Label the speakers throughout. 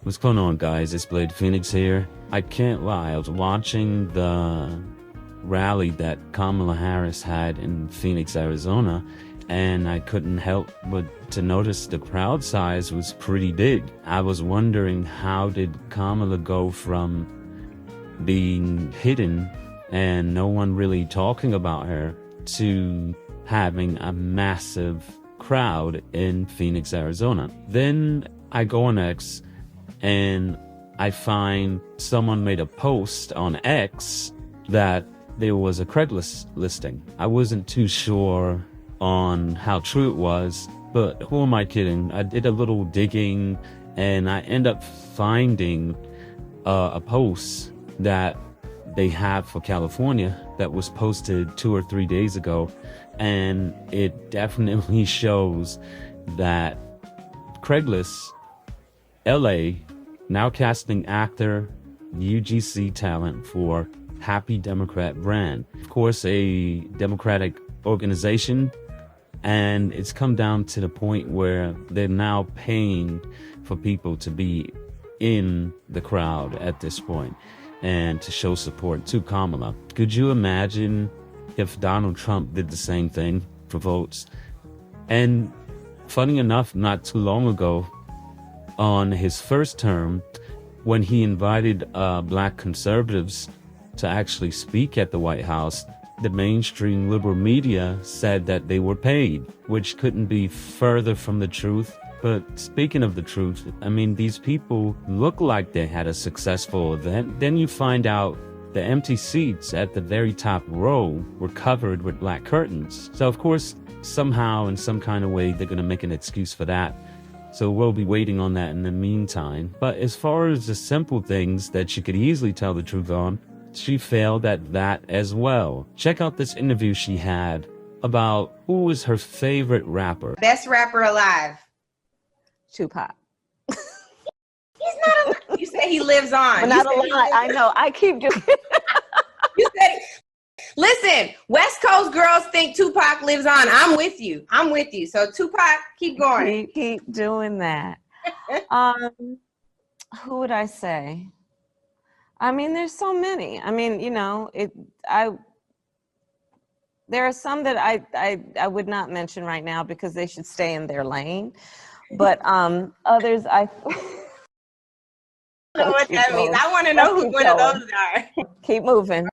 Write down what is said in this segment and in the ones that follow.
Speaker 1: What's going on, guys? It's Blade Phoenix here. I can't lie, I was watching the rally that Kamala Harris had in Phoenix, Arizona, and I couldn't help but to notice the crowd size was pretty big. I was wondering, how did Kamala go from being hidden and no one really talking about her to having a massive crowd in Phoenix, Arizona? Then I go on X and I find someone made a post on X that there was a Craigslist listing. I wasn't too sure on how true it was, but who am I kidding? I did a little digging and I end up finding a post that they have for California that was posted 2 or 3 days ago, and it definitely shows that Craigslist LA now casting actor UGC talent for Happy Democrat brand. Of course, a Democratic organization, and it's come down to the point where they're now paying for people to be in the crowd at this point and to show support to Kamala. Could you imagine if Donald Trump did the same thing for votes? And funny enough, not too long ago, on his first term, when he invited black conservatives to actually speak at the White House, the mainstream liberal media said that they were paid, which couldn't be further from the truth. But speaking of the truth, I mean, these people look like they had a successful event. Then you find out the empty seats at the very top row were covered with black curtains. So of course, somehow in some kind of way, they're going to make an excuse for that. So we'll be waiting on that in the meantime. But as far as the simple things that she could easily tell the truth on, she failed at that as well. Check out this interview she had about who was her favorite rapper.
Speaker 2: Best rapper alive.
Speaker 3: Tupac.
Speaker 2: He's not alive. You said he lives on.
Speaker 3: But not alive. I know. I keep doing
Speaker 2: You said, listen, West Coast girls think Tupac lives on. I'm with you. So Tupac, keep going.
Speaker 3: keep doing that. Who would I say? I mean, there's so many. I mean, you know, there are some that I would not mention right now because they should stay in their lane. But others, I
Speaker 2: don't know what that means. I want to know who one of those are.
Speaker 3: Keep moving.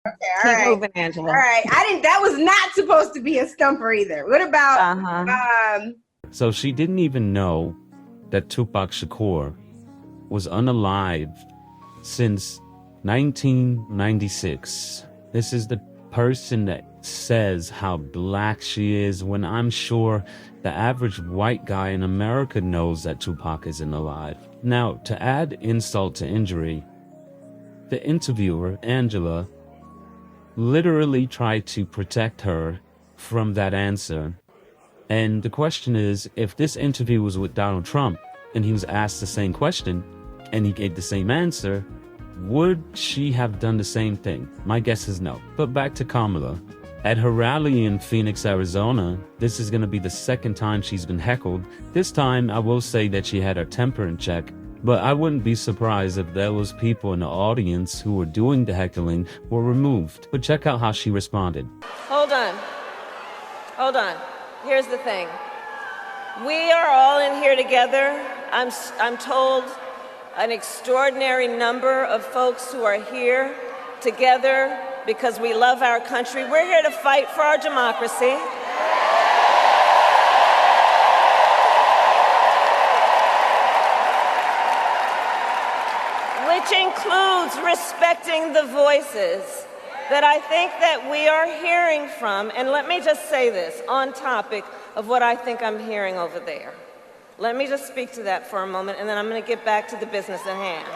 Speaker 2: Okay,
Speaker 3: Keep moving, Angela.
Speaker 2: All right. That was not supposed to be a stumper either. What about
Speaker 1: So she didn't even know that Tupac Shakur was unalived since 1996. This is the person that says how black she is, when I'm sure the average white guy in America knows that Tupac isn't alive. Now, to add insult to injury, the interviewer, Angela, literally tried to protect her from that answer. And the question is, if this interview was with Donald Trump and he was asked the same question and he gave the same answer, would she have done the same thing? My guess is no. But back to Kamala. At her rally in Phoenix, Arizona, this is going to be the second time she's been heckled. This time, I will say that she had her temper in check, but I wouldn't be surprised if there was people in the audience who were doing the heckling were removed. But check out how she responded.
Speaker 3: Hold on. Here's the thing. We are all in here together. I'm told an extraordinary number of folks who are here together because we love our country. We're here to fight for our democracy. Which includes respecting the voices that I think that we are hearing from. And let me just say this on topic of what I think I'm hearing over there. Let me just speak to that for a moment, and then I'm going to get back to the business at hand.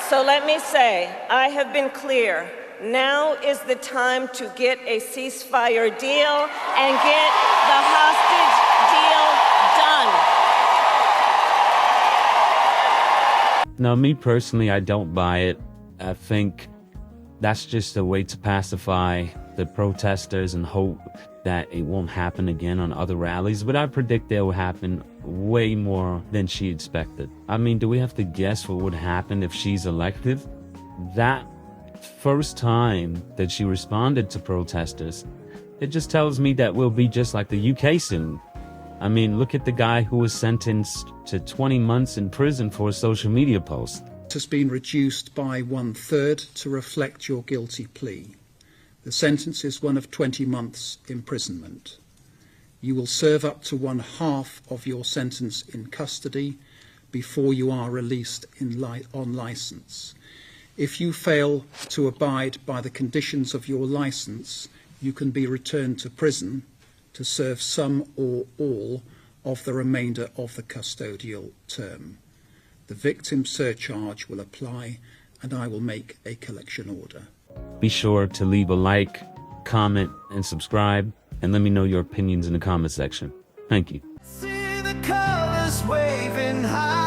Speaker 3: So let me say, I have been clear. Now is the time to get a ceasefire deal and get the hostage deal done.
Speaker 1: Now, me personally, I don't buy it. I think that's just a way to pacify the protesters and hope that it won't happen again on other rallies, but I predict it will happen way more than she expected. I mean, do we have to guess what would happen if she's elected? That first time that she responded to protesters, it just tells me that we'll be just like the UK soon. I mean, look at the guy who was sentenced to 20 months in prison for a social media post.
Speaker 4: Has been reduced by 1/3 to reflect your guilty plea. The sentence is one of 20 months imprisonment. You will serve up to 1/2 of your sentence in custody before you are released on licence. If you fail to abide by the conditions of your licence, you can be returned to prison to serve some or all of the remainder of the custodial term. The victim surcharge will apply, and I will make a collection order.
Speaker 1: Be sure to leave a like, comment, and subscribe, and let me know your opinions in the comment section. Thank you.
Speaker 5: See the colors waving high.